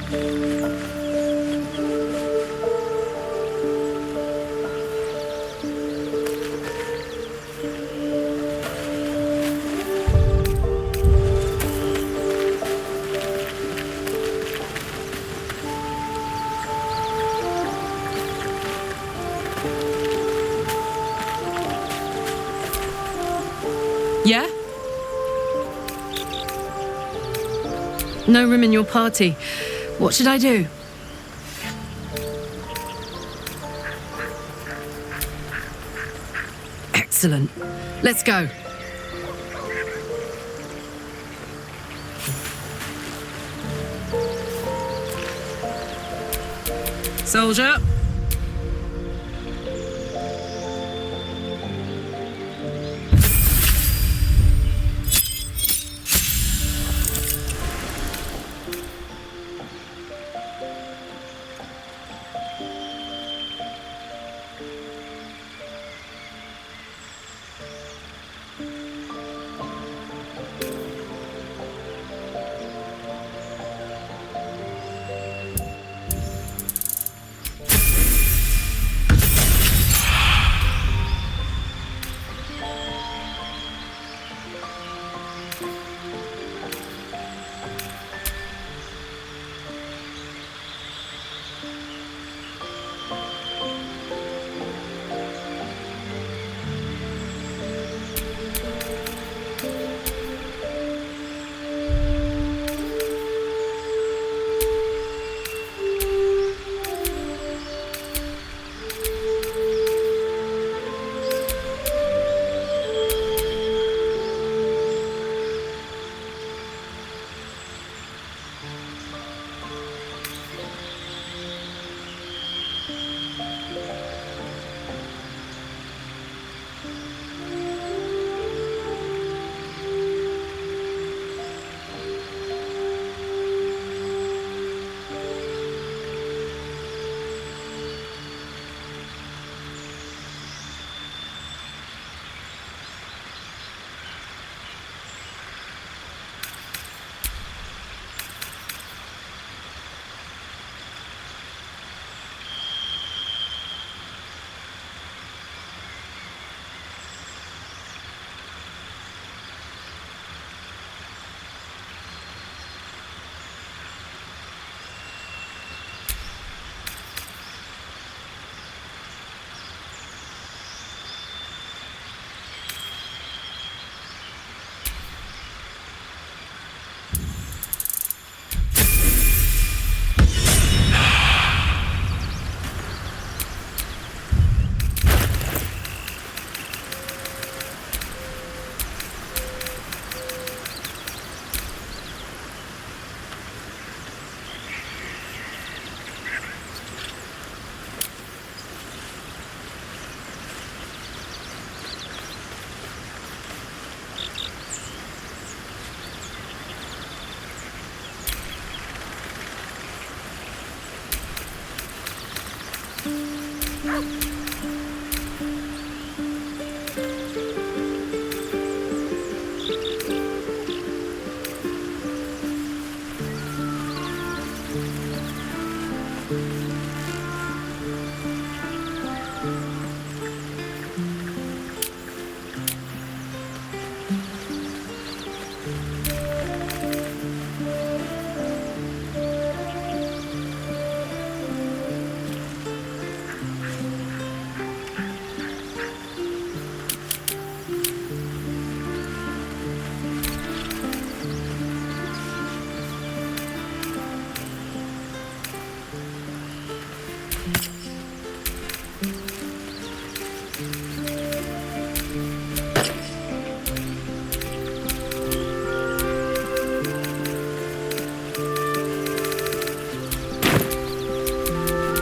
Yeah? No room in your party. What should I do? Excellent. Let's go. Soldier.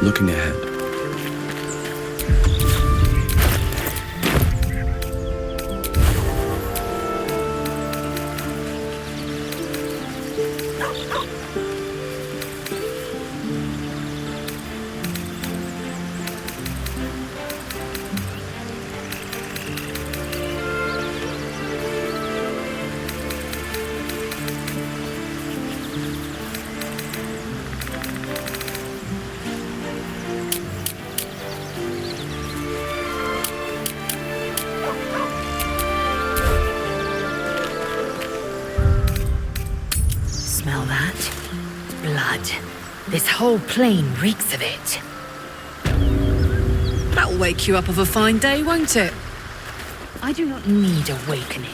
Looking ahead. Blood. This whole plain reeks of it. That'll wake you up of a fine day, won't it? I do not need awakening.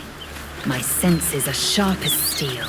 My senses are sharp as steel.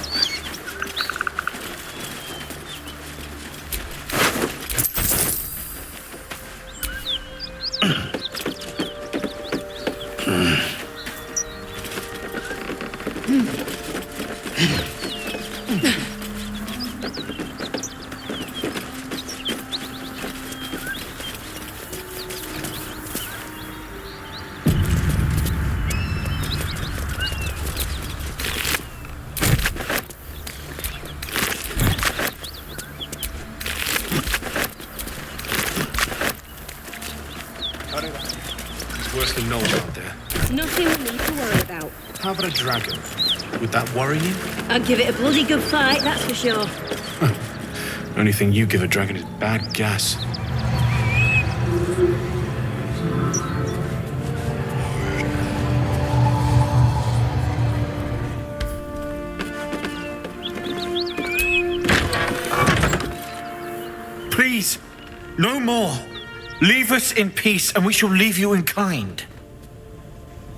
It's worse than Noel out there. Nothing we need to worry about. How about a dragon? Would that worry you? I'd give it a bloody good fight, that's for sure. Only thing you give a dragon is bad gas. Please, no more. Leave us in peace and we shall leave you in kind.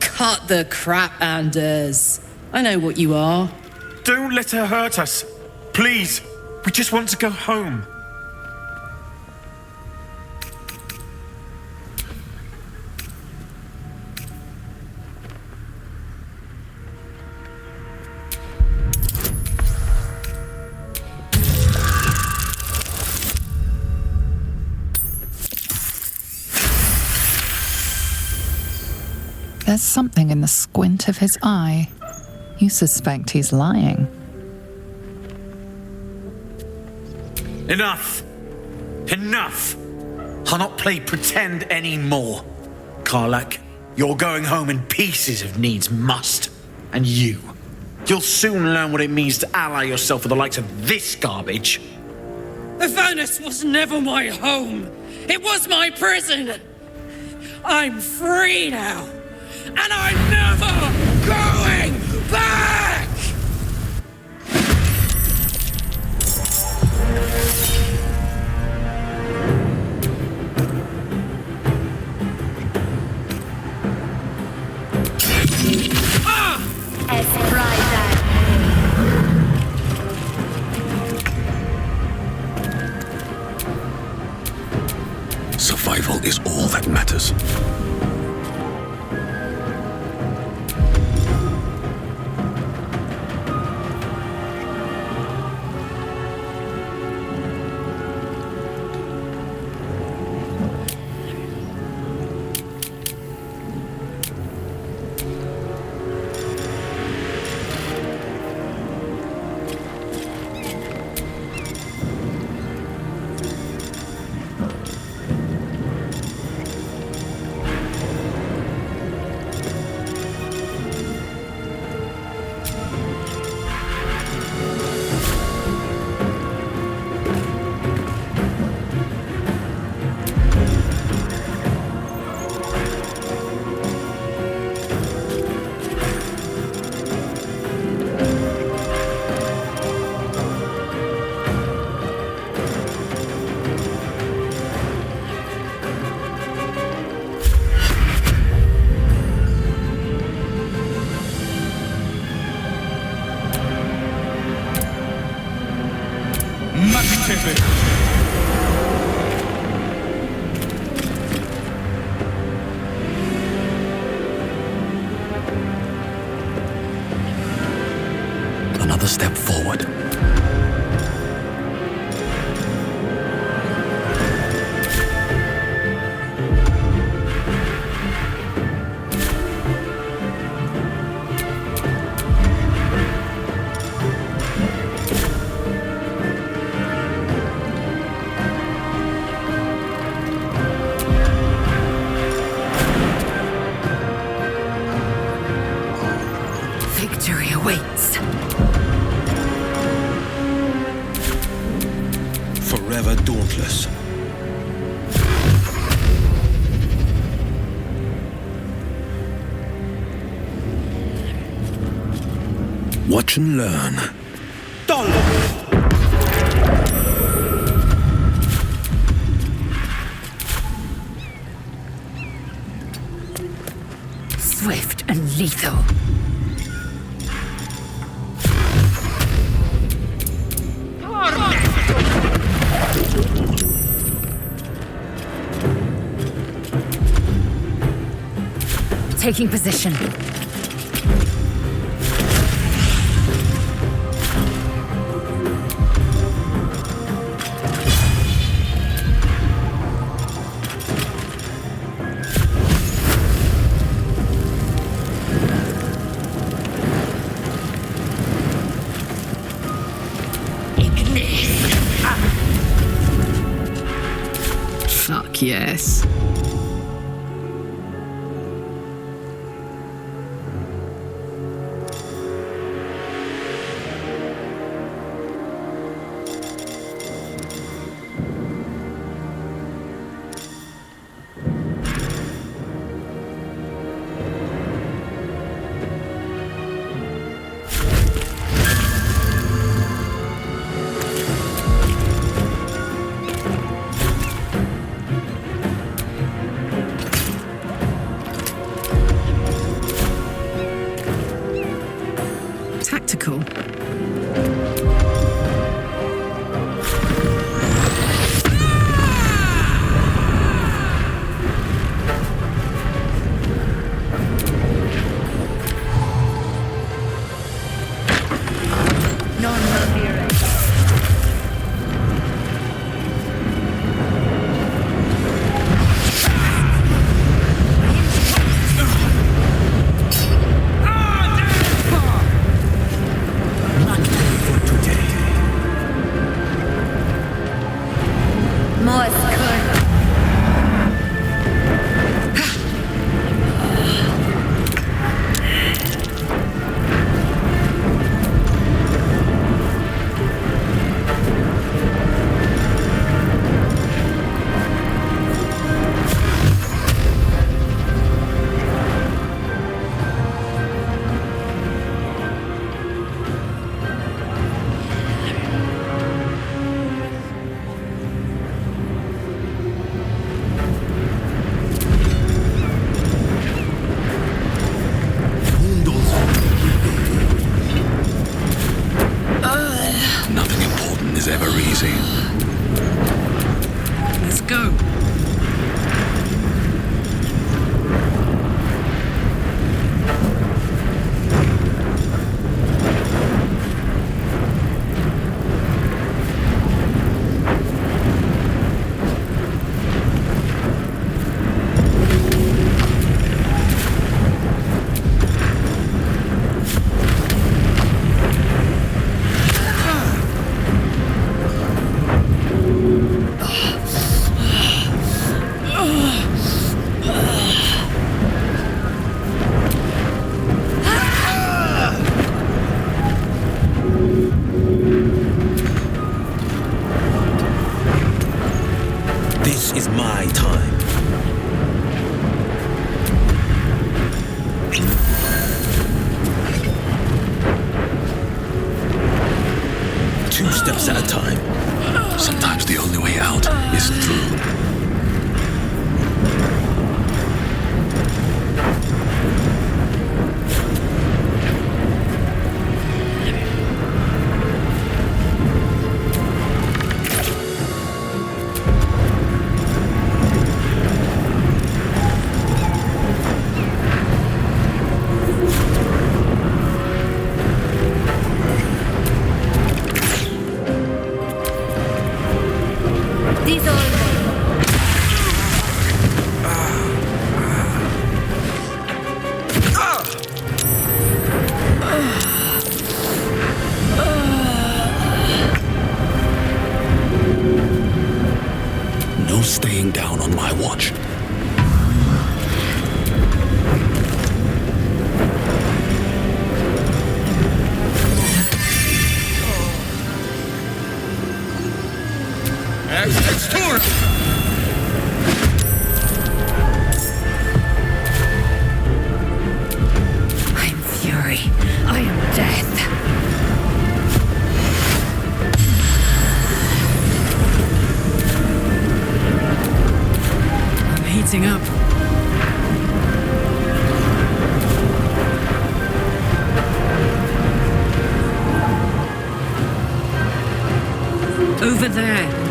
Cut the crap, Anders. I know what you are. Don't let her hurt us. Please, we just want to go home. There's something in the squint of his eye. You suspect he's lying. Enough. Enough. I'll not play pretend anymore. Karlak, you're going home in pieces if needs must. And you'll soon learn what it means to ally yourself with the likes of this garbage. Avernus was never my home. It was my prison. I'm free now. And I'm never going back! Survival is all that matters. Another step forward. Victory awaits. Forever dauntless. Watch and learn. Dollar! Taking position. Fuck yes. Tactical. steps at a time. Sometimes the only way out is through. No staying down on my watch. It's torn! I am fury. I am death. I'm heating up. Over there.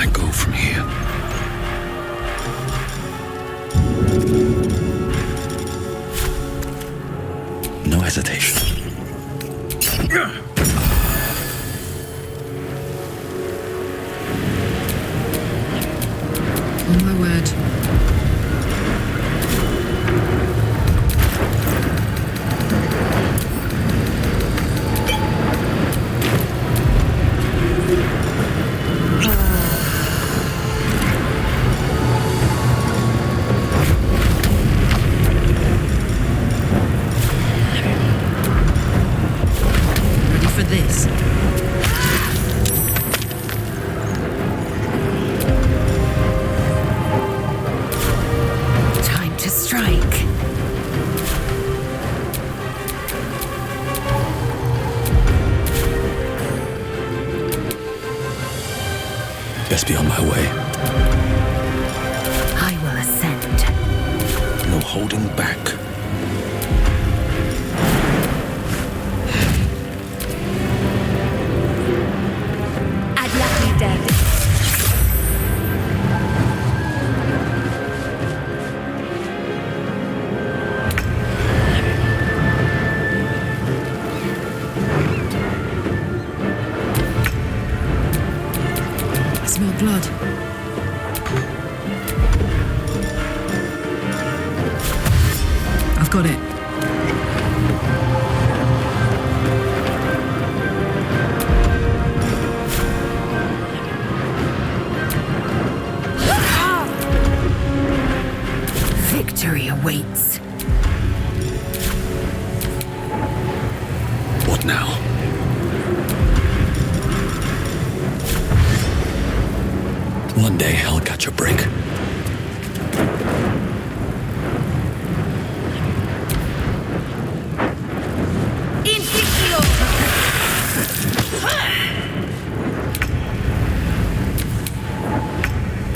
I go from here? No hesitation. On my word. Ready for this? Time to strike. Best be on my way. I will ascend. No holding back. I'd like you dead. I smell blood. I've got it. Victory awaits. What now? One day I'll catch a break.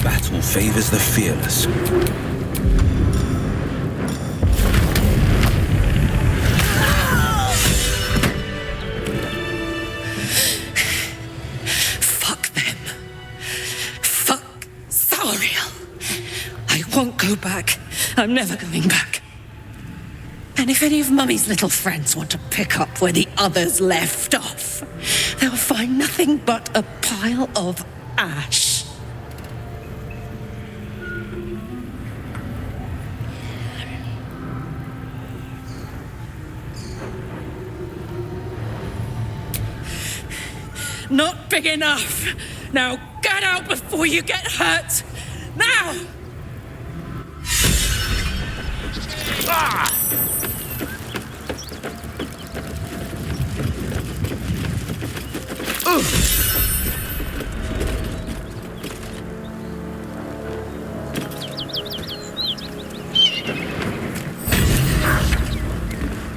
Battle favors the fearless. Fuck them. Fuck Salariel. I won't go back. I'm never going back. And if any of Mummy's little friends want to pick up where the others left off, they'll find nothing but a pile of ash. Not big enough. Now get out before you get hurt. Now!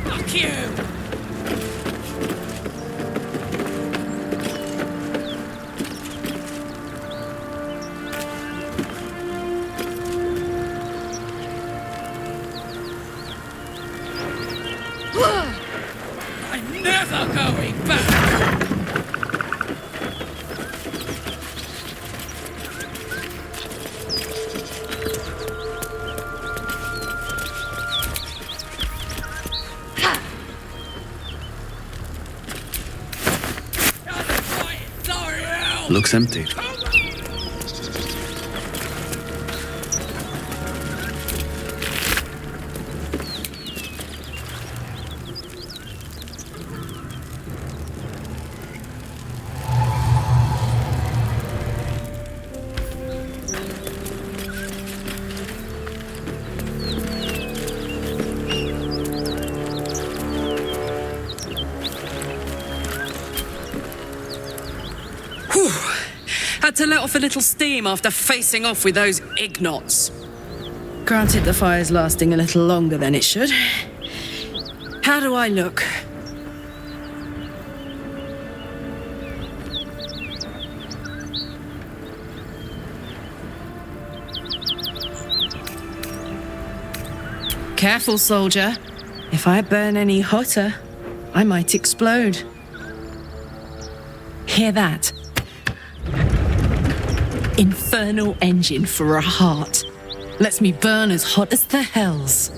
Fuck you! I'm never going back! Looks empty. Had to let off a little steam after facing off with those ignots. Granted, the fire's lasting a little longer than it should. How do I look? Careful, soldier. If I burn any hotter, I might explode. Hear that? Infernal engine for a heart. Lets me burn as hot as the hells.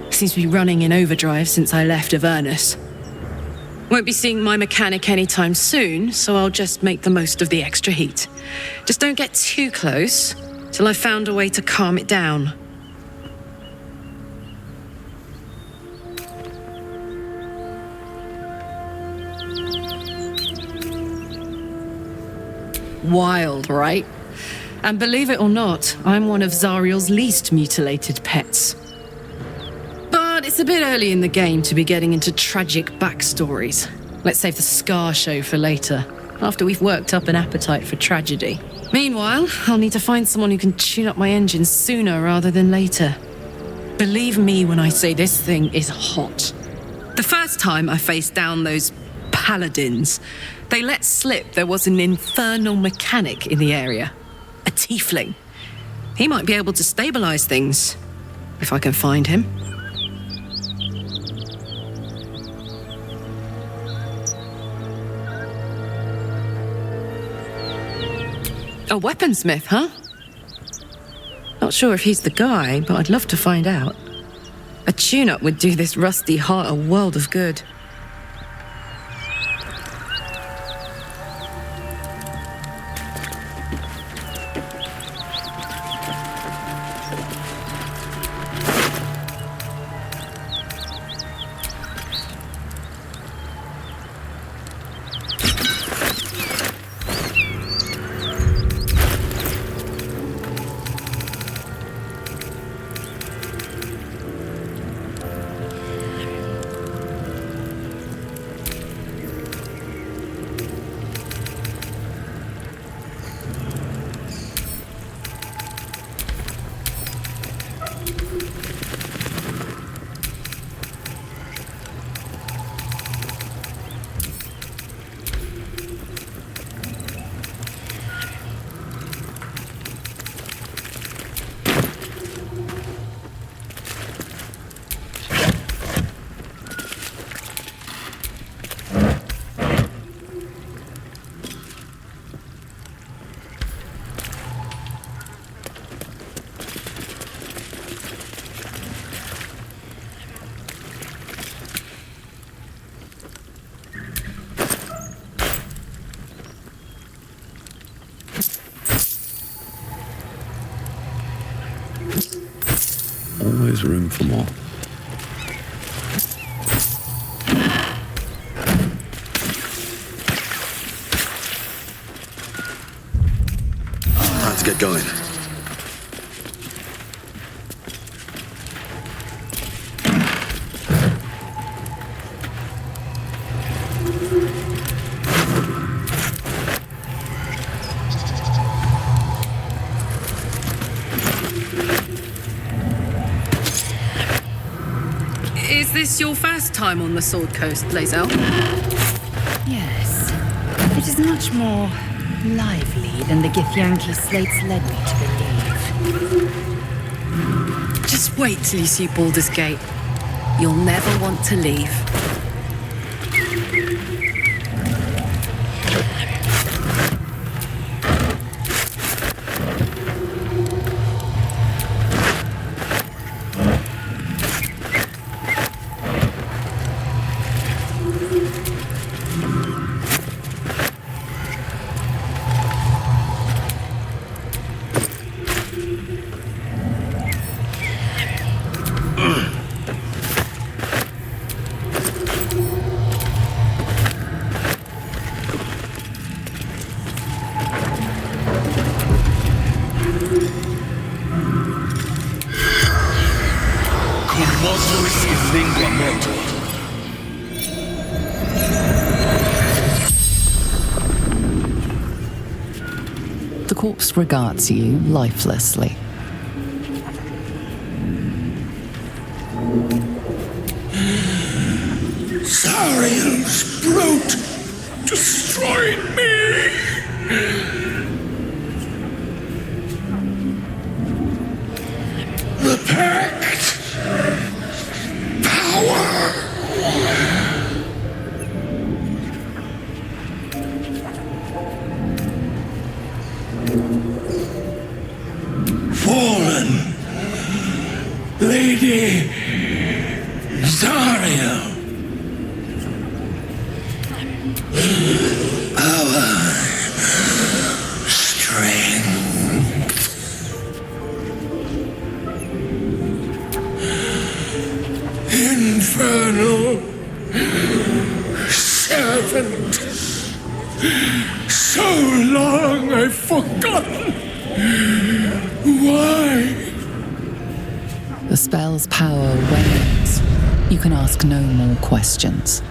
Seems to be running in overdrive since I left Avernus. Won't be seeing my mechanic anytime soon, so I'll just make the most of the extra heat. Just don't get too close till I've found a way to calm it down. Wild, right? And believe it or not, I'm one of Zariel's least mutilated pets. But it's a bit early in the game to be getting into tragic backstories. Let's save the scar show for later, after we've worked up an appetite for tragedy. Meanwhile, I'll need to find someone who can tune up my engine sooner rather than later. Believe me when I say this thing is hot. The first time I faced down those paladins, they let slip there was an infernal mechanic in the area. A tiefling. He might be able to stabilize things, if I can find him. A weaponsmith, huh? Not sure if he's the guy, but I'd love to find out. A tune-up would do this rusty heart a world of good. Always room for more. Time to get going. Is this your first time on the Sword Coast, Lae'zel? Yes. It is much more lively than the Githyanki slates led me to believe. Just wait till you see Baldur's Gate. You'll never want to leave. The corpse regards you lifelessly. Zariel's brute destroyed me! The Pact! Power! one. Lady Zariel. Power. Strength. Infernal. Servant. So long I've forgotten. Why? The spell's power wanes. You can ask no more questions.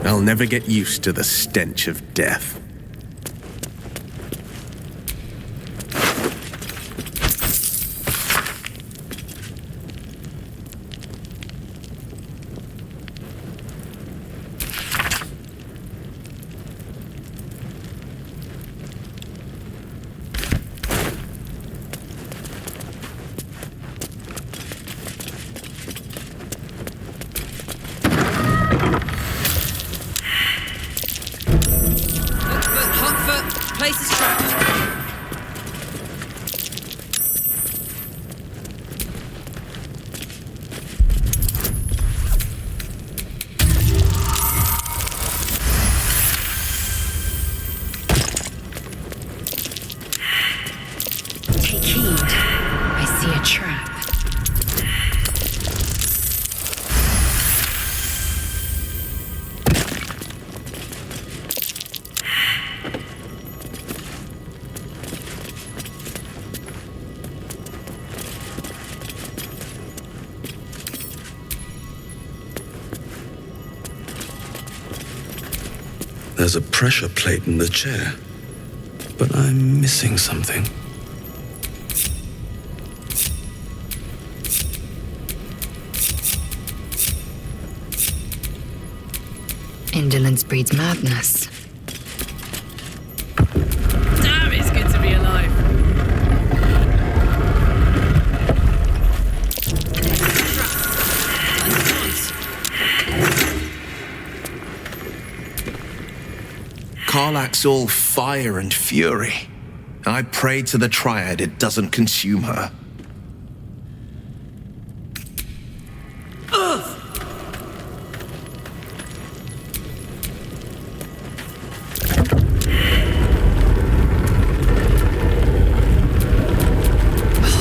I'll never get used to the stench of death. Place is trapped. Take heed. I see a trap. There's a pressure plate in the chair, but I'm missing something. Indolence breeds madness. Damn, it's good to be alive. Karlach's all fire and fury. I pray to the Triad it doesn't consume her.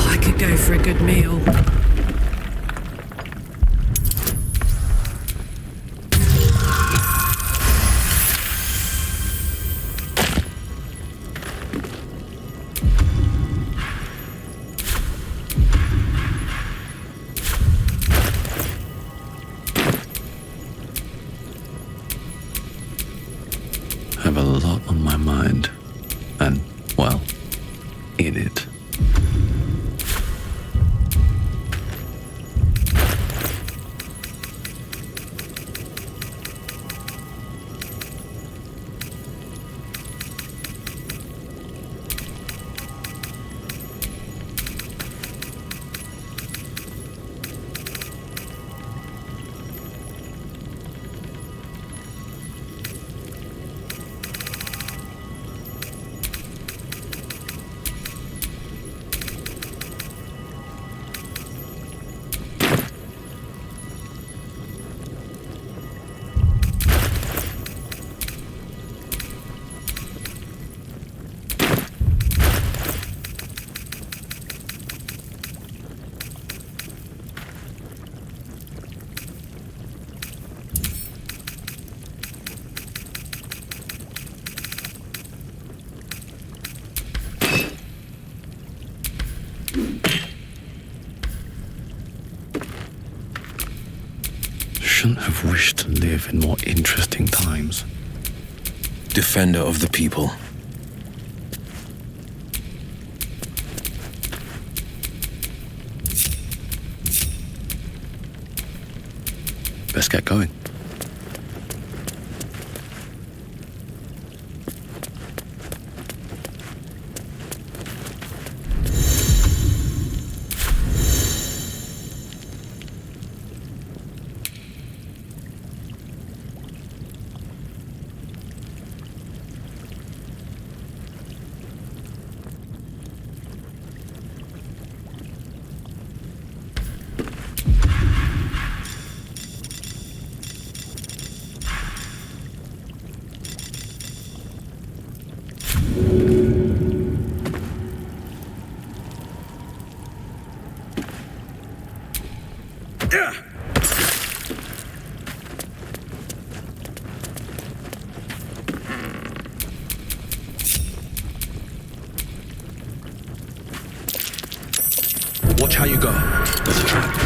I could go for a good meal. I have a lot on my mind, and, well, in it. shouldn't have wished to live in more interesting times. Defender of the people. Let's get going. Watch how you go. There's a trap.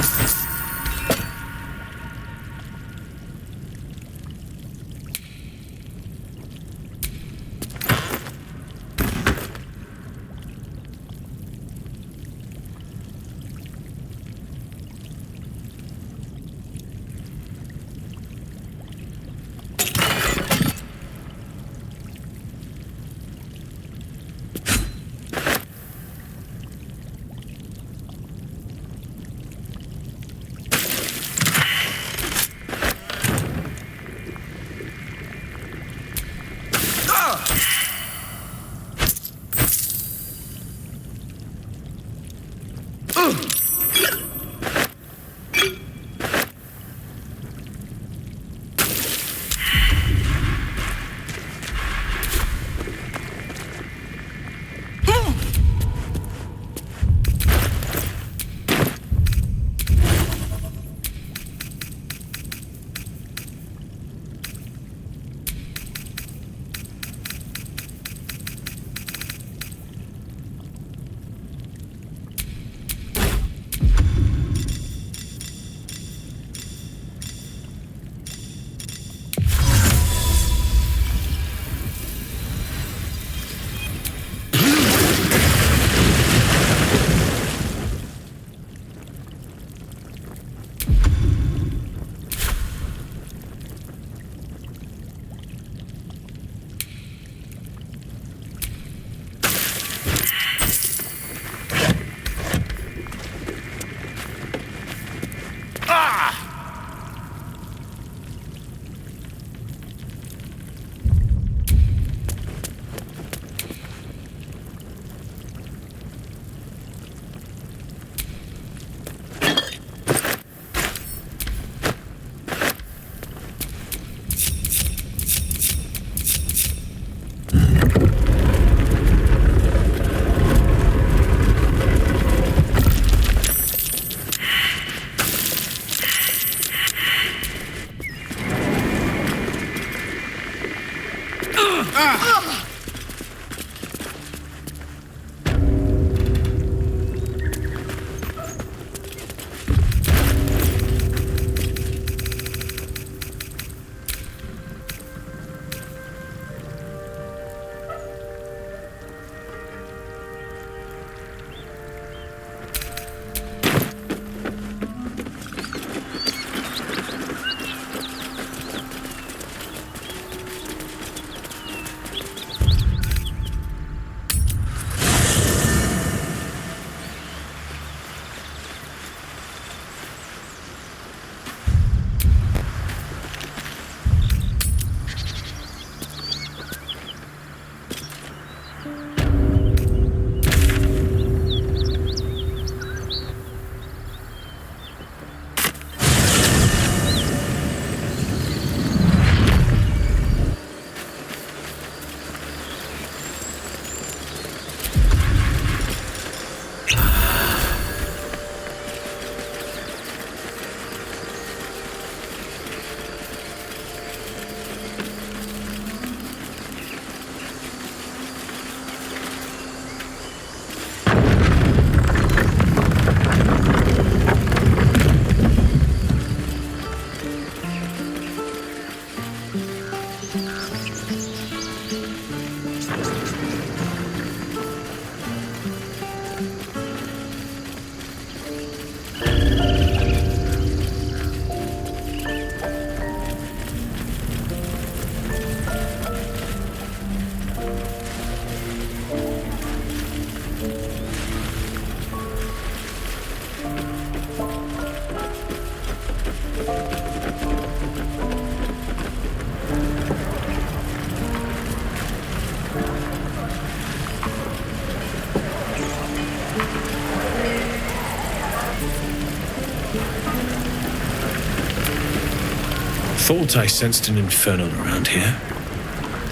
thought I sensed an Infernal around here.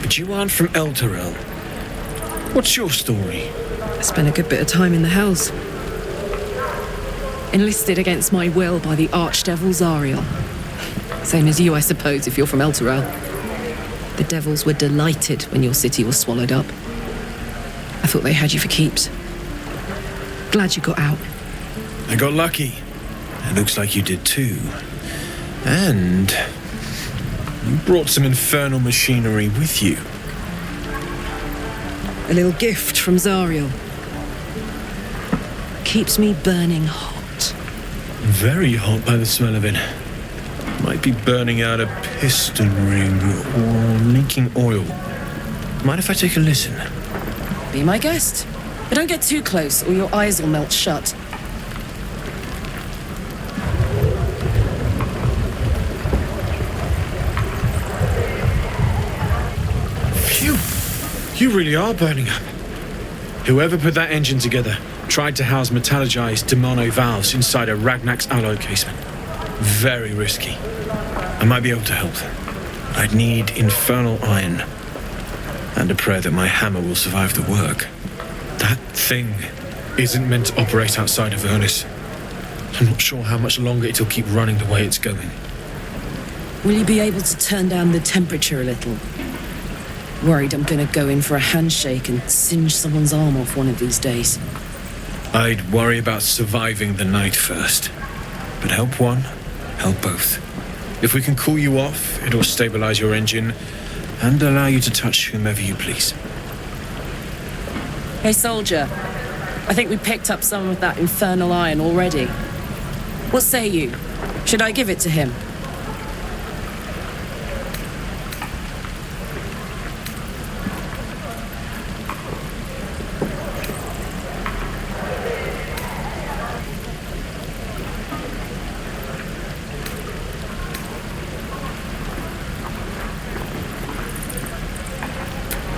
But you aren't from Elturel. What's your story? I spent a good bit of time in the Hells. Enlisted against my will by the Archdevil Zariel. Same as you, I suppose, if you're from Elturel. The devils were delighted when your city was swallowed up. I thought they had you for keeps. Glad you got out. I got lucky. It looks like you did too. And you brought some infernal machinery with you. A little gift from Zariel. Keeps me burning hot. Very hot by the smell of it. Might be burning out a piston ring or leaking oil. Mind if I take a listen? Be my guest. But don't get too close or your eyes will melt shut. Phew! You really are burning up. Whoever put that engine together tried to house metallurgized Demono valves inside a Ragnak's alloy casement. Very risky. I might be able to help. I'd need infernal iron. And a prayer that my hammer will survive the work. That thing isn't meant to operate outside of Avernus. I'm not sure how much longer it'll keep running the way it's going. Will you be able to turn down the temperature a little? Worried I'm gonna go in for a handshake and singe someone's arm off one of these days. I'd worry about surviving the night first. But help one, help both. If we can cool you off, it'll stabilize your engine and allow you to touch whomever you please. Hey, soldier. I think we picked up some of that infernal iron already. What say you? Should I give it to him?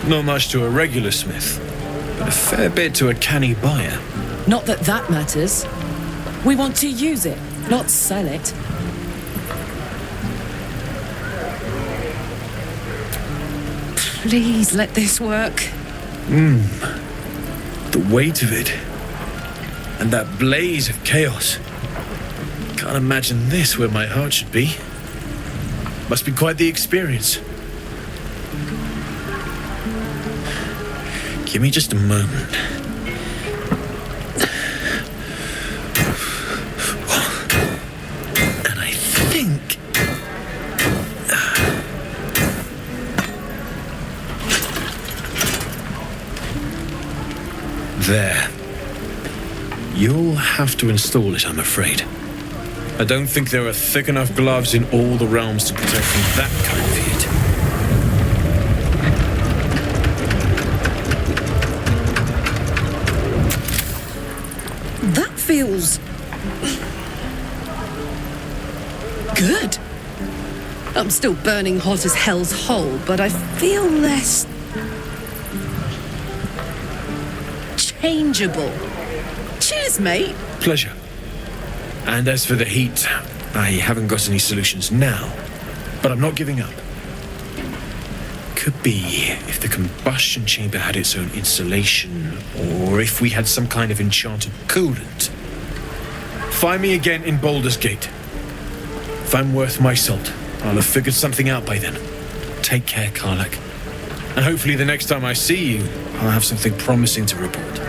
Not much to a regular smith, but a fair bit to a canny buyer. Not that that matters. We want to use it, not sell it. Please let this work. The weight of it. And that blaze of chaos. Can't imagine this where my heart should be. Must be quite the experience. Give me just a moment. And I think... There. You'll have to install it, I'm afraid. I don't think there are thick enough gloves in all the realms to protect from that kind of heat. That feels... good. I'm still burning hot as hell's hole, but I feel less... changeable. Cheers, mate. Pleasure. And as for the heat, I haven't got any solutions now, but I'm not giving up. Could be if the combustion chamber had its own insulation, or if we had some kind of enchanted coolant. Find me again in Baldur's Gate. If I'm worth my salt, I'll have figured something out by then. Take care, Karlach. And hopefully the next time I see you, I'll have something promising to report.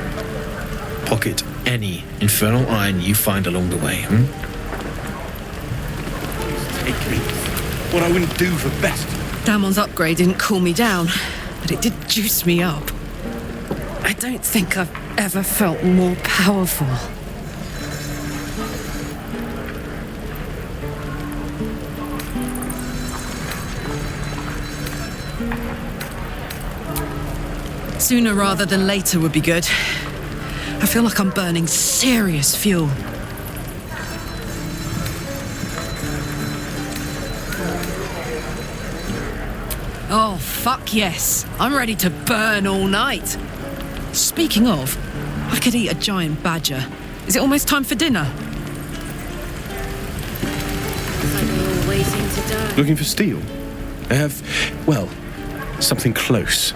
Pocket any infernal iron you find along the way, Take me. What I wouldn't do for best. Damon's upgrade didn't cool me down, but it did juice me up. I don't think I've ever felt more powerful. Sooner rather than later would be good. I feel like I'm burning serious fuel. Oh, fuck yes. I'm ready to burn all night. Speaking of, I could eat a giant badger. Is it almost time for dinner? Looks like we're all waiting Looking for steel? I have, well, something close.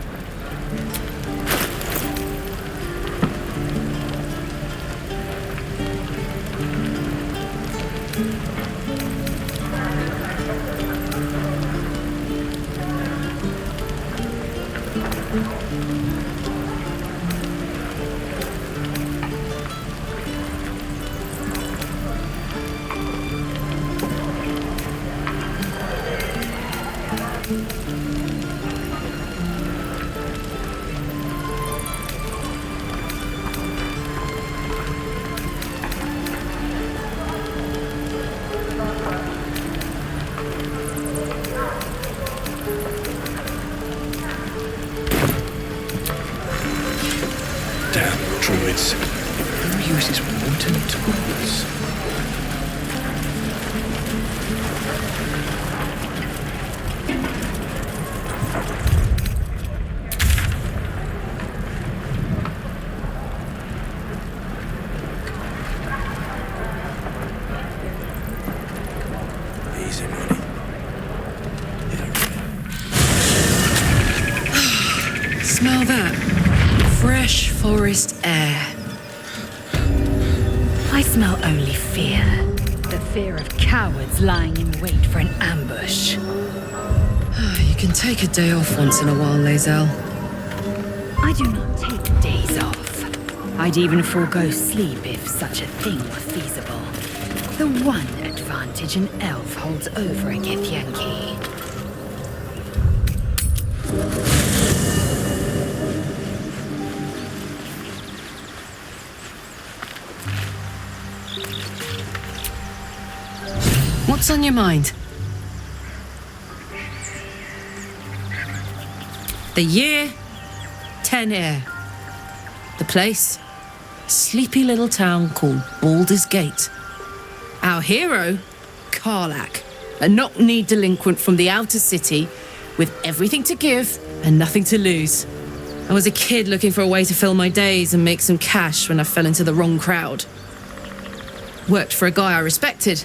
Druids. Who uses wooden tools? Easy money. Smell that? Fresh forest air. I smell only fear. The fear of cowards lying in wait for an ambush. You can take a day off once in a while, Lae'zel. I do not take days off. I'd even forego sleep if such a thing were feasible. The one advantage an elf holds over a Githyanki. What's on your mind? The year, 10 air. The place, sleepy little town called Baldur's Gate. Our hero, Karlach, a knock-kneed delinquent from the outer city with everything to give and nothing to lose. I was a kid looking for a way to fill my days and make some cash when I fell into the wrong crowd. Worked for a guy I respected.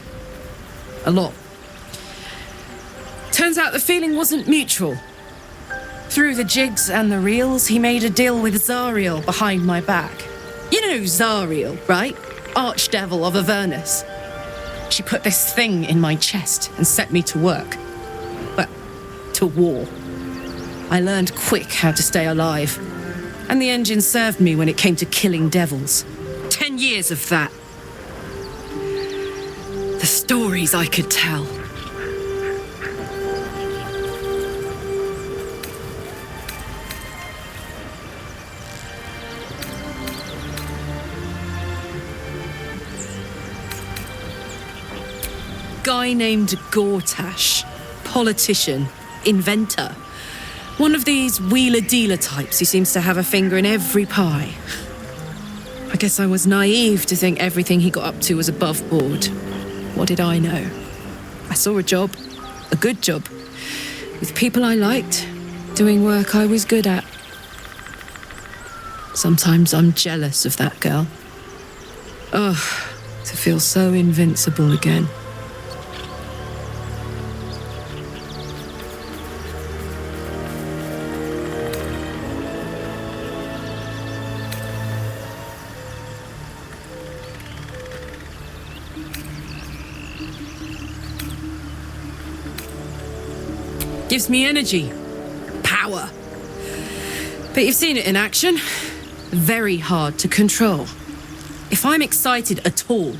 A lot. Turns out the feeling wasn't mutual. Through the jigs and the reels, he made a deal with Zariel behind my back. You know Zariel, right? Archdevil of Avernus. She put this thing in my chest and set me to work. Well, to war. I learned quick how to stay alive. And the engine served me when it came to killing devils. 10 years of that. The stories I could tell. Guy named Gortash, politician, inventor. One of these wheeler-dealer types who seems to have a finger in every pie. I guess I was naive to think everything he got up to was above board. What did I know? I saw a job, a good job, with people I liked, doing work I was good at. Sometimes I'm jealous of that girl. Ugh, to feel so invincible again. Gives me energy, power. But you've seen it in action. Very hard to control. If I'm excited at all,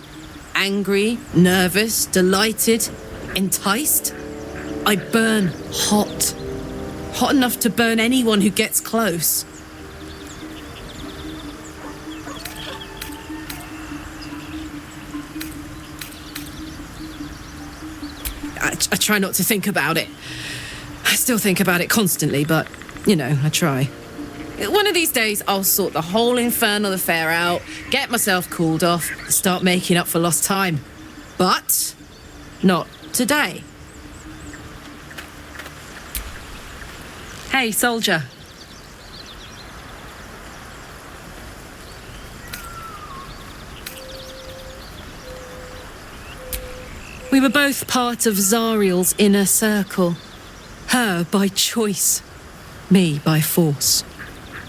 angry, nervous, delighted, enticed, I burn hot. Hot enough to burn anyone who gets close. I try not to think about it. I still think about it constantly, but, you know, I try. One of these days, I'll sort the whole Infernal affair out, get myself cooled off, start making up for lost time. But not today. Hey, soldier. We were both part of Zariel's inner circle. Her by choice, me by force.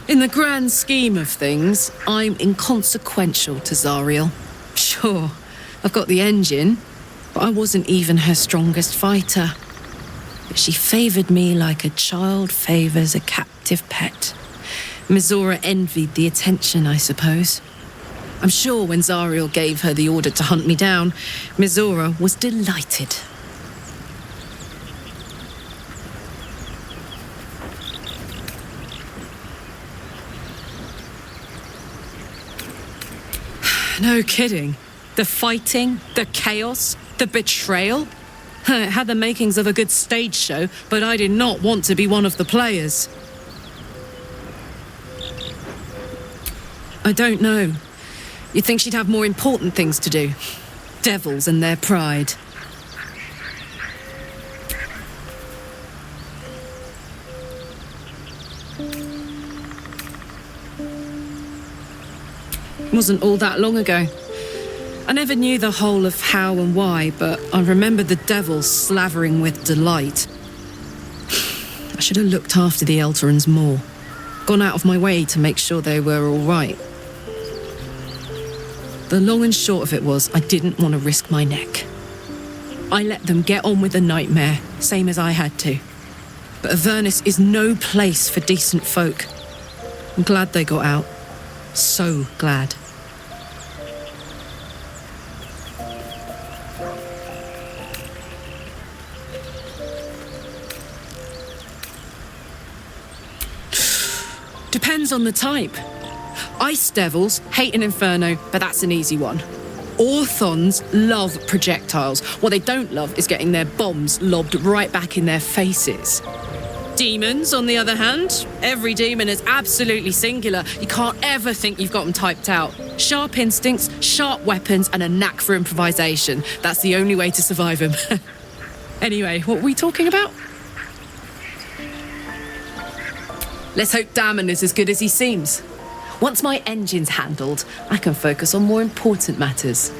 In the grand scheme of things, I'm inconsequential to Zariel. Sure, I've got the engine, but I wasn't even her strongest fighter. But she favoured me like a child favours a captive pet. Mizora envied the attention, I suppose. I'm sure when Zariel gave her the order to hunt me down, Mizora was delighted. No kidding. The fighting, the chaos, the betrayal. It had the makings of a good stage show, but I did not want to be one of the players. I don't know. You'd think she'd have more important things to do. Devils and their pride. It wasn't all that long ago. I never knew the whole of how and why, but I remember the devils slavering with delight. I should have looked after the Elterans more. Gone out of my way to make sure they were all right. The long and short of it was, I didn't want to risk my neck. I let them get on with the nightmare, same as I had to. But Avernus is no place for decent folk. I'm glad they got out. So glad. Depends on the type. Ice devils hate an inferno, but that's an easy one. Orthons love projectiles. What they don't love is getting their bombs lobbed right back in their faces. Demons, on the other hand, every demon is absolutely singular. You can't ever think you've got them typed out. Sharp instincts, sharp weapons, and a knack for improvisation. That's the only way to survive them. Anyway, what were we talking about? Let's hope Damon is as good as he seems. Once my engine's handled, I can focus on more important matters.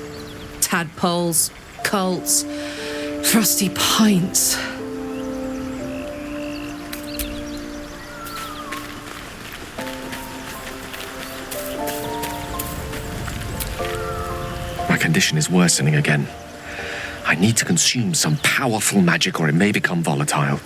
Tadpoles, cults, frosty pints. My condition is worsening again. I need to consume some powerful magic or it may become volatile.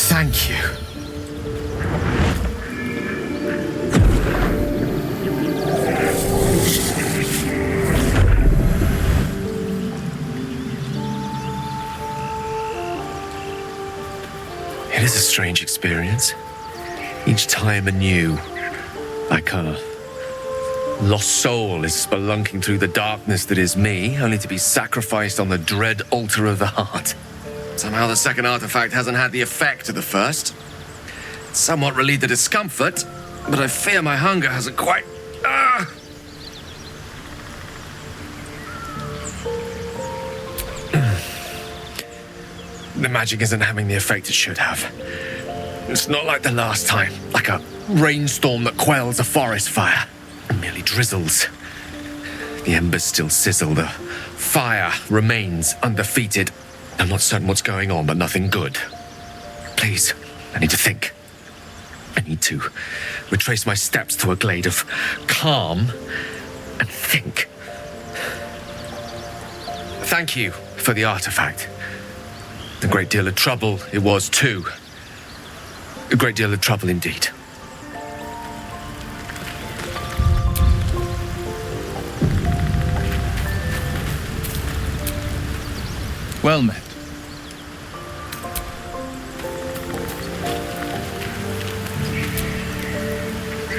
Thank you. It is a strange experience. Each time anew, like a lost soul is spelunking through the darkness that is me, only to be sacrificed on the dread altar of the heart. Somehow the second artifact hasn't had the effect of the first. It's somewhat relieved the discomfort, but I fear my hunger hasn't quite... The magic isn't having the effect it should have. It's not like the last time, like a rainstorm that quells a forest fire. It merely drizzles. The embers still sizzle, the fire remains undefeated. I'm not certain what's going on, but nothing good. Please, I need to think. I need to retrace my steps to a glade of calm and think. Thank you for the artifact. A great deal of trouble it was too. A great deal of trouble indeed. Well met.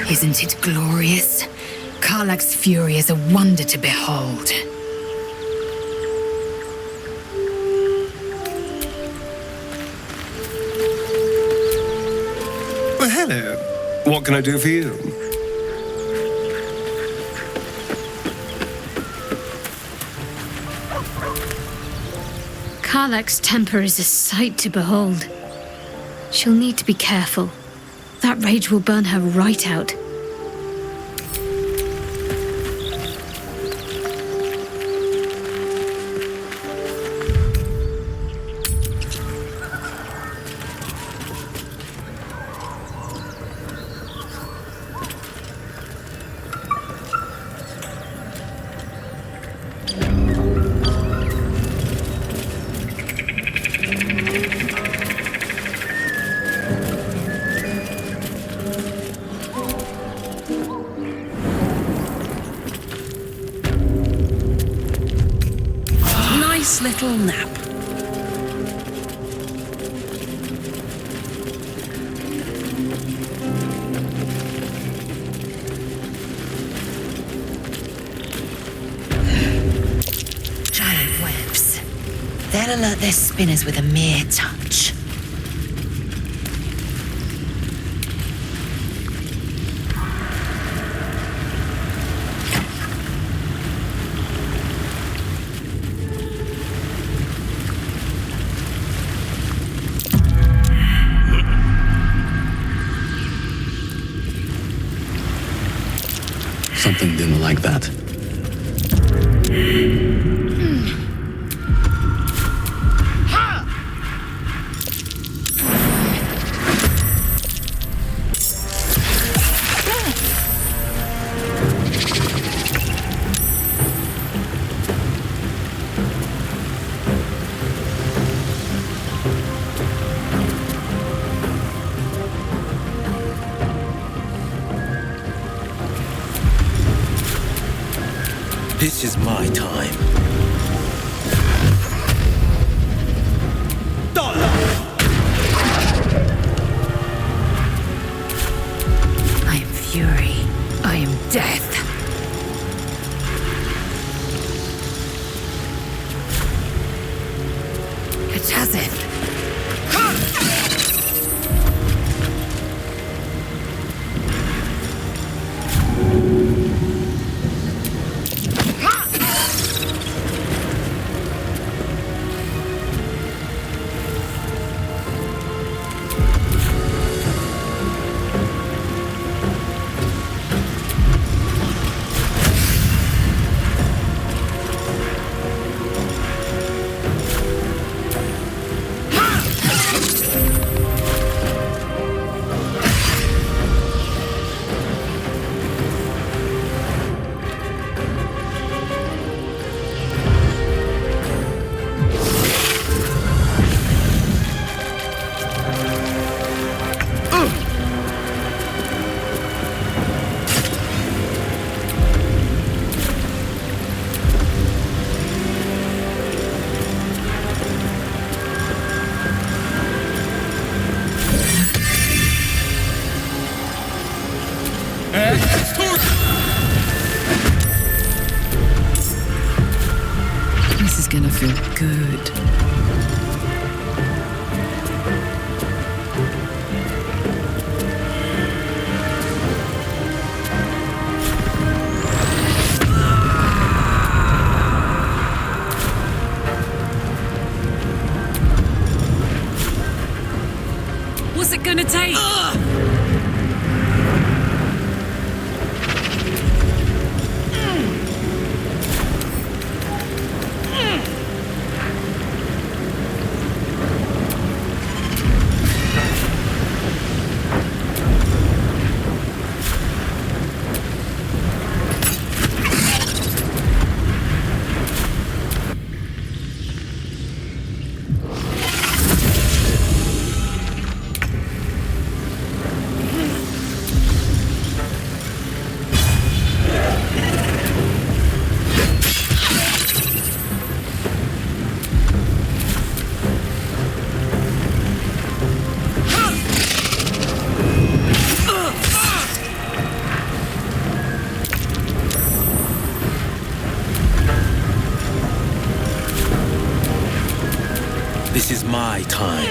Isn't it glorious? Karlach's fury is a wonder to behold. What can I do for you? Karlach's temper is a sight to behold. She'll need to be careful. That rage will burn her right out. Little nap. Giant webs. They'll alert their spinners with a mere touch. Something didn't like that. This is my time. I am fury. I am death. Katazith. This is gonna feel good. What's it gonna take? This is my time.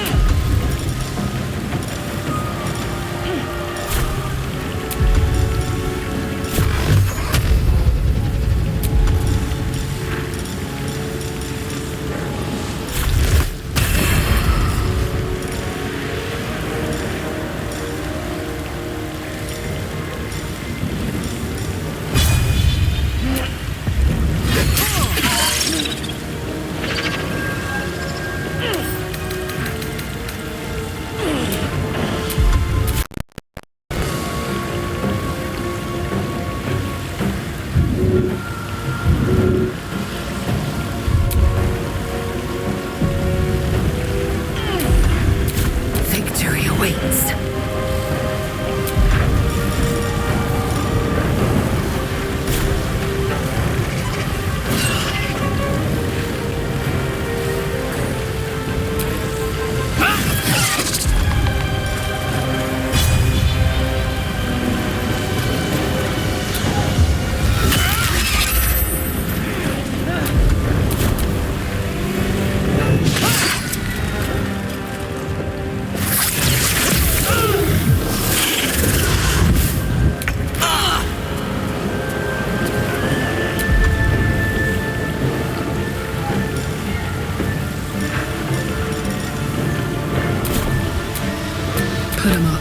Put 'em up.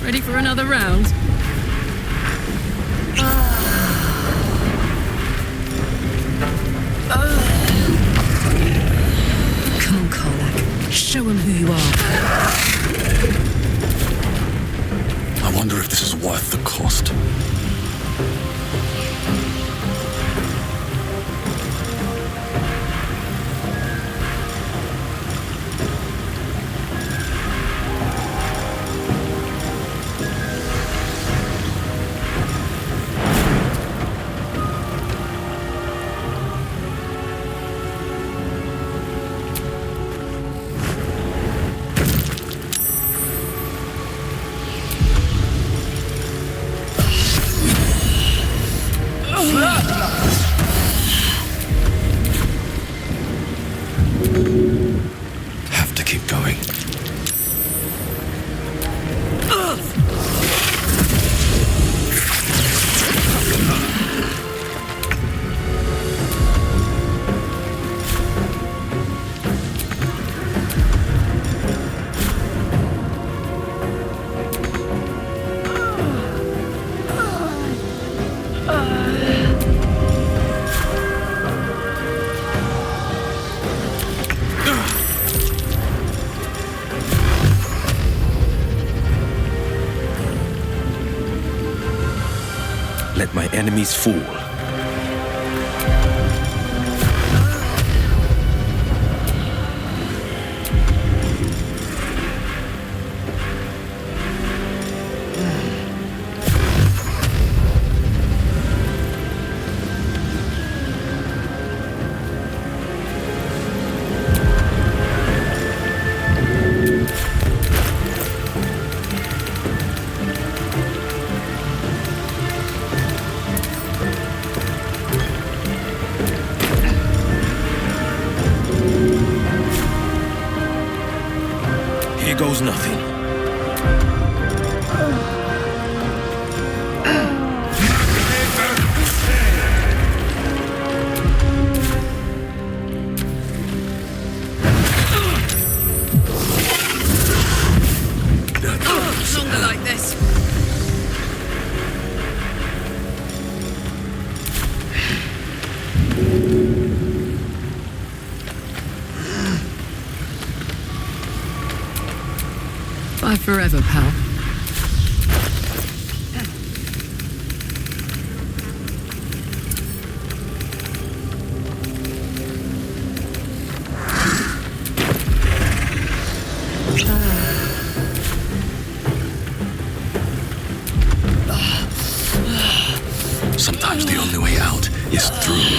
Ready for another round? Come on, Karlak. Show him who you are. I wonder if this is worth the cost. Have to keep going. my enemies fall. Here goes nothing. Longer like this. Bye forever, pal. Sometimes the only way out is through.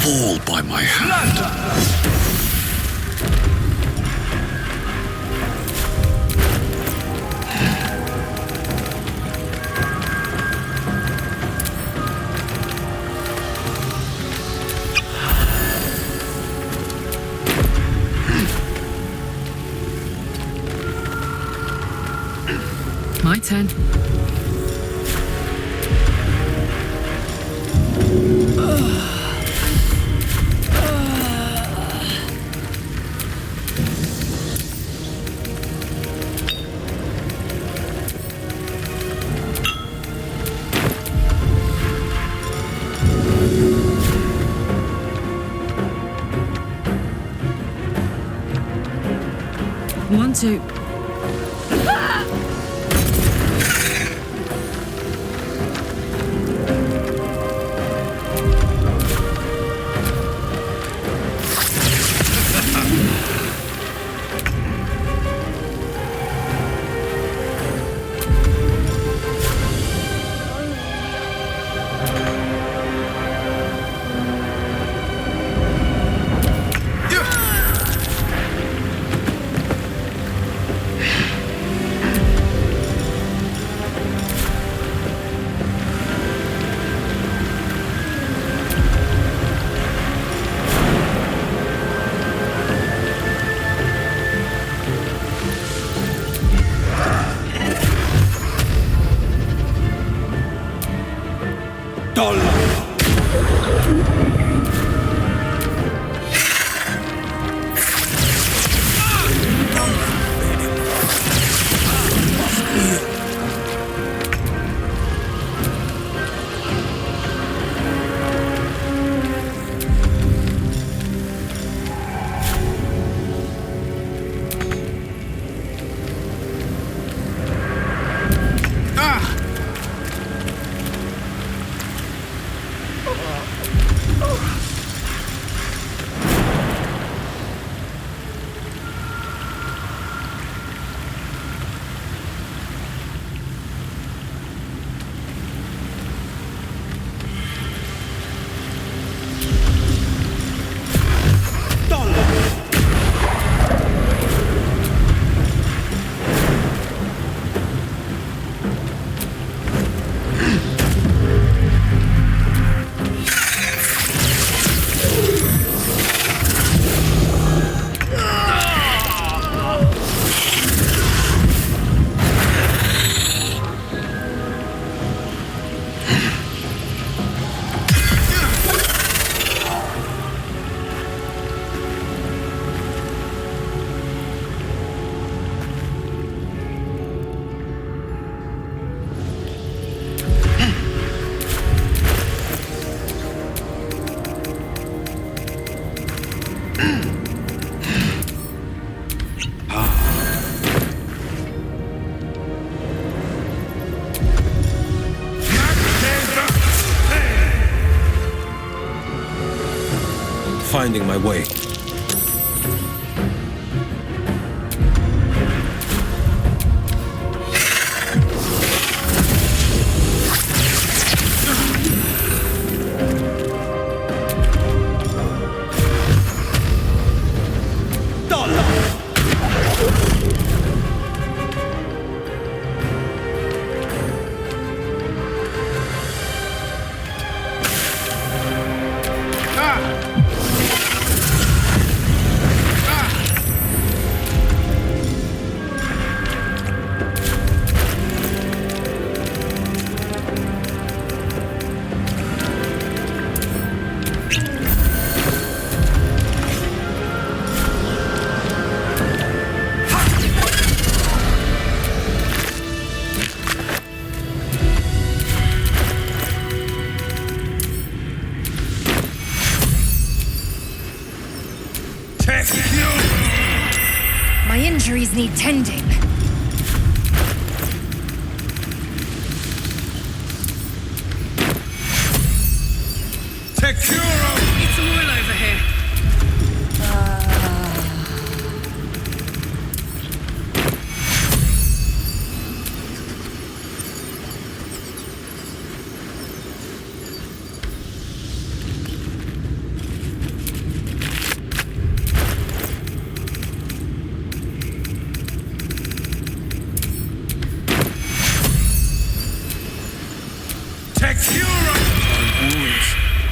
Fall by my hand. My turn. One, two. finding my way. My injuries need tending. Need some oil over here.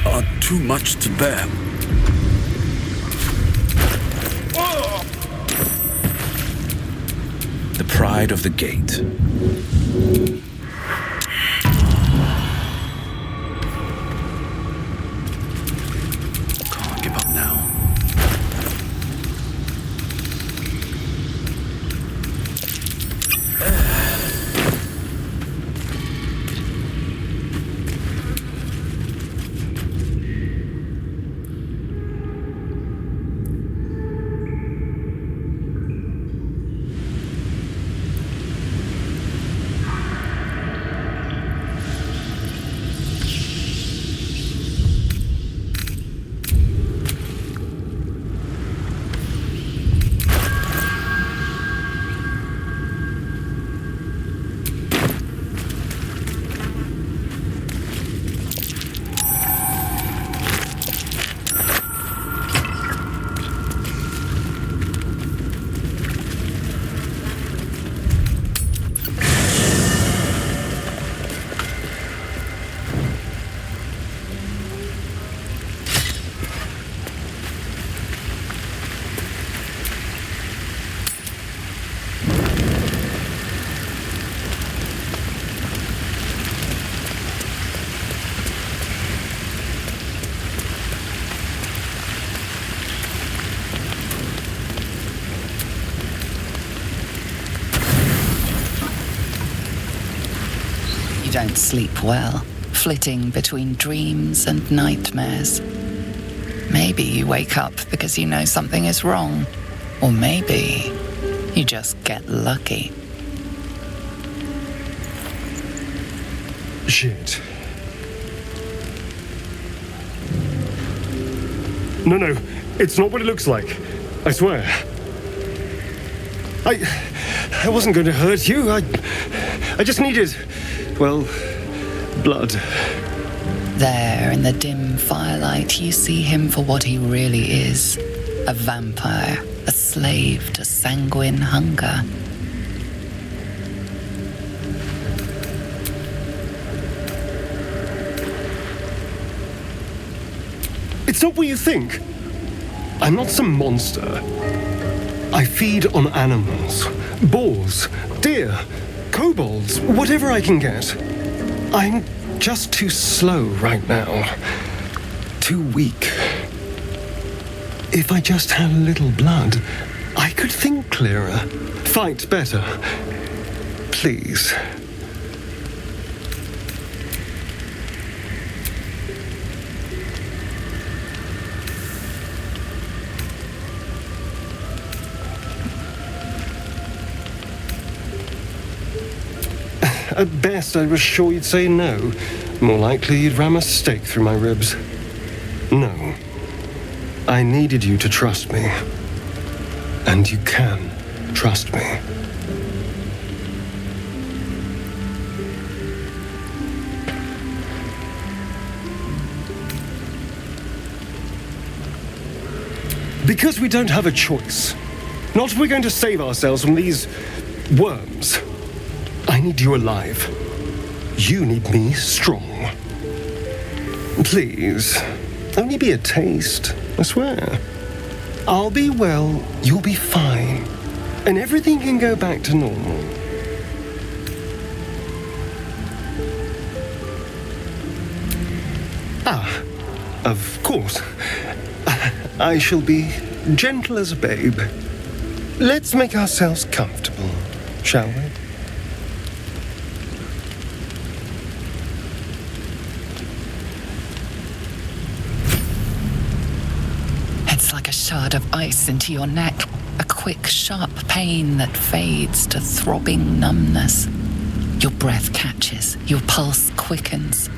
Are too much to bear. The pride of the gate. Can't give up now. Don't sleep well, flitting between dreams and nightmares. Maybe you wake up because you know something is wrong, or maybe you just get lucky. Shit. No, it's not what it looks like. I swear. I wasn't going to hurt you. I just needed, well, blood. There, in the dim firelight, you see him for what he really is. A vampire, a slave to sanguine hunger. It's not what you think. I'm not some monster. I feed on animals, boars, deer, kobolds, whatever I can get. I'm just too slow right now. Too weak. If I just had a little blood, I could think clearer, fight better. Please. At best, I was sure you'd say no. More likely, you'd ram a stake through my ribs. No. I needed you to trust me. And you can trust me. Because we don't have a choice. Not if we're going to save ourselves from these worms. I need you alive. You need me strong. Please, only be a taste, I swear. I'll be well, you'll be fine, and everything can go back to normal. Ah, of course. I shall be gentle as a babe. Let's make ourselves comfortable, shall we? It's like a shard of ice into your neck, a quick, sharp pain that fades to throbbing numbness. Your breath catches, your pulse quickens.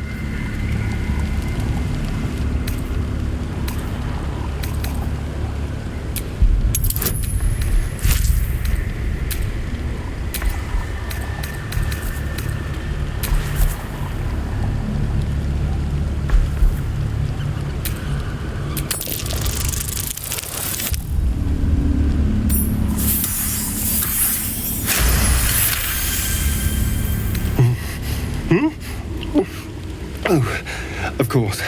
Oh, of course.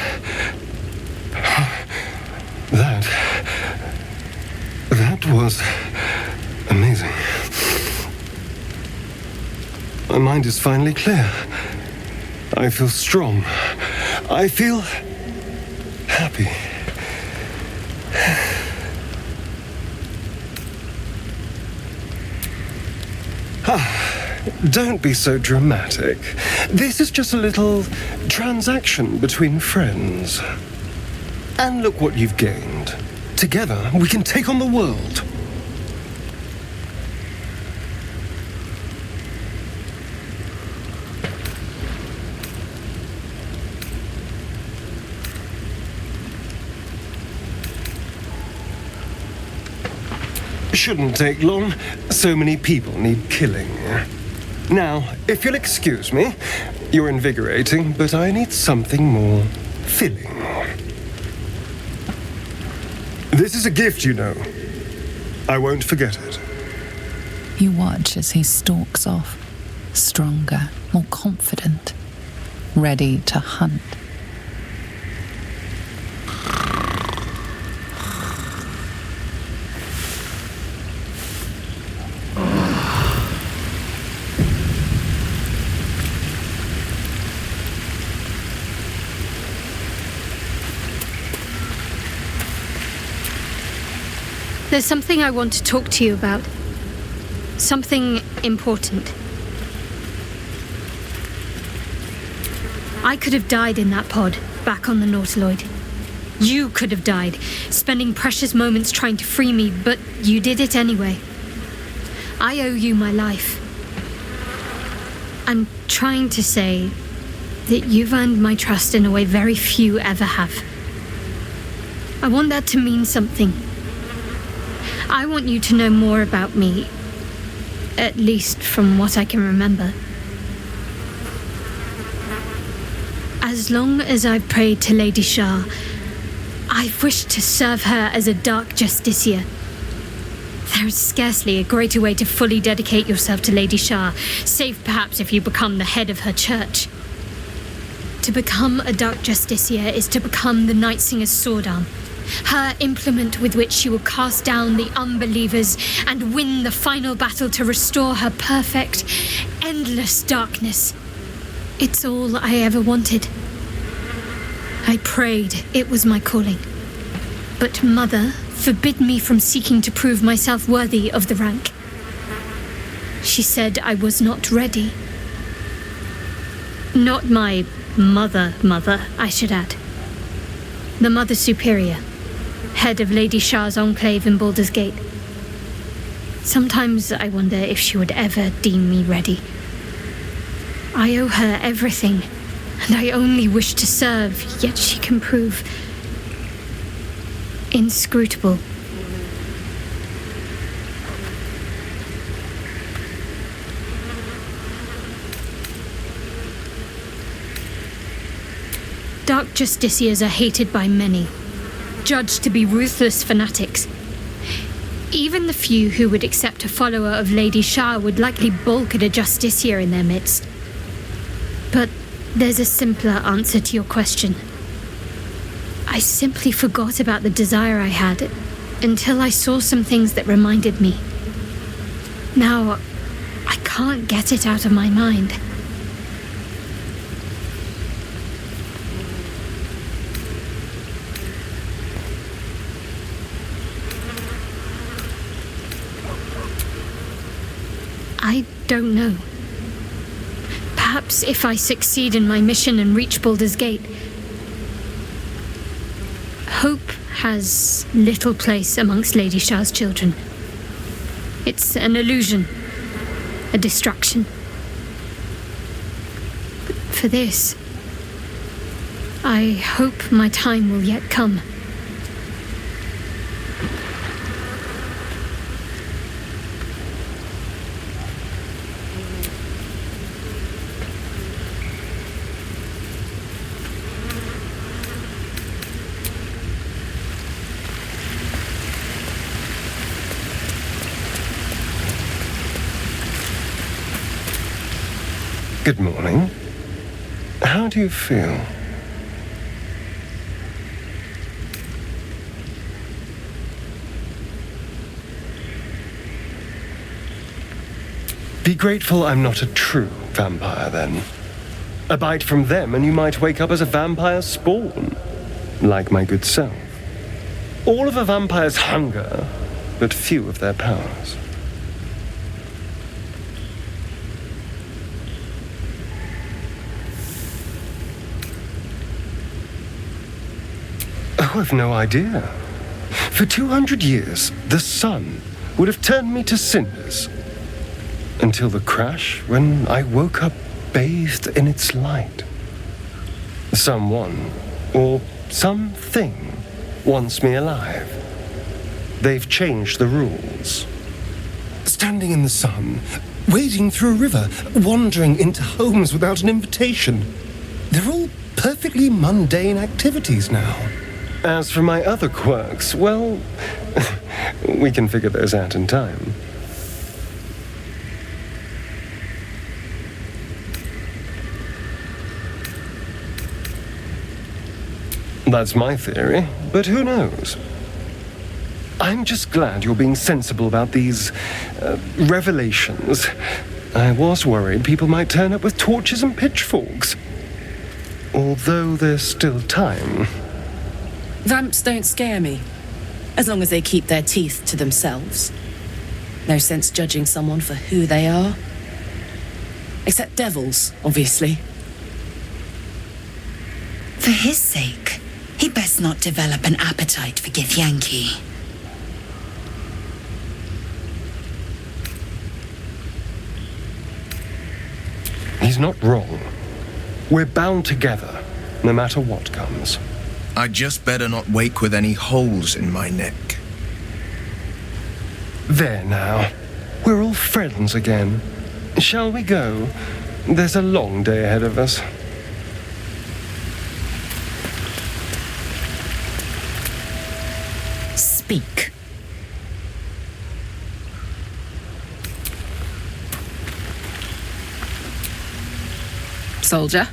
That was amazing. My mind is finally clear. I feel strong. I feel happy. Don't be so dramatic. This is just a little transaction between friends. And look what you've gained. Together, we can take on the world. Shouldn't take long. So many people need killing. Now, if you'll excuse me, you're invigorating, but I need something more filling. This is a gift, you know. I won't forget it. You watch as he stalks off, stronger, more confident, ready to hunt. There's something I want to talk to you about. Something important. I could have died in that pod, back on the Nautiloid. You could have died, spending precious moments trying to free me, but you did it anyway. I owe you my life. I'm trying to say that you've earned my trust in a way very few ever have. I want that to mean something. I want you to know more about me, at least from what I can remember. As long as I've prayed to Lady Shah, I've wished to serve her as a dark justiciar. There is scarcely a greater way to fully dedicate yourself to Lady Shah, save perhaps if you become the head of her church. To become a dark justiciar is to become the Night Singer's sword arm, her implement with which she will cast down the unbelievers and win the final battle to restore her perfect, endless darkness. It's all I ever wanted. I prayed it was my calling. But Mother forbid me from seeking to prove myself worthy of the rank. She said I was not ready. Not my mother, I should add. The Mother Superior, head of Lady Shah's enclave in Baldur's Gate. Sometimes I wonder if she would ever deem me ready. I owe her everything, and I only wish to serve, yet she can prove. inscrutable. Dark Justiciars are hated by many, judged to be ruthless fanatics. Even the few who would accept a follower of Lady Shar would likely balk at a Justiciar in their midst. But there's a simpler answer to your question. I simply forgot about the desire I had until I saw some things that reminded me. Now, I can't get it out of my mind. I don't know. Perhaps if I succeed in my mission and reach Baldur's Gate, hope has little place amongst Lady Shar's children. It's an illusion, a distraction. But for this, I hope my time will yet come. Good morning. How do you feel? Be grateful I'm not a true vampire, then. A bite from them and you might wake up as a vampire spawn, like my good self. All of a vampire's hunger, but few of their powers. Oh, I've no idea. For 200 years, the sun would have turned me to cinders. Until the crash, when I woke up bathed in its light. Someone, or something, wants me alive. They've changed the rules. Standing in the sun, wading through a river, wandering into homes without an invitation. They're all perfectly mundane activities now. As for my other quirks, well, we can figure those out in time. That's my theory, but who knows? I'm just glad you're being sensible about these revelations. I was worried people might turn up with torches and pitchforks. Although there's still time. Vamps don't scare me, as long as they keep their teeth to themselves. No sense judging someone for who they are. Except devils, obviously. For his sake, he'd best not develop an appetite for Githyanki. He's not wrong. We're bound together, no matter what comes. I'd just better not wake with any holes in my neck. There now. We're all friends again. Shall we go? There's a long day ahead of us. Speak. Soldier?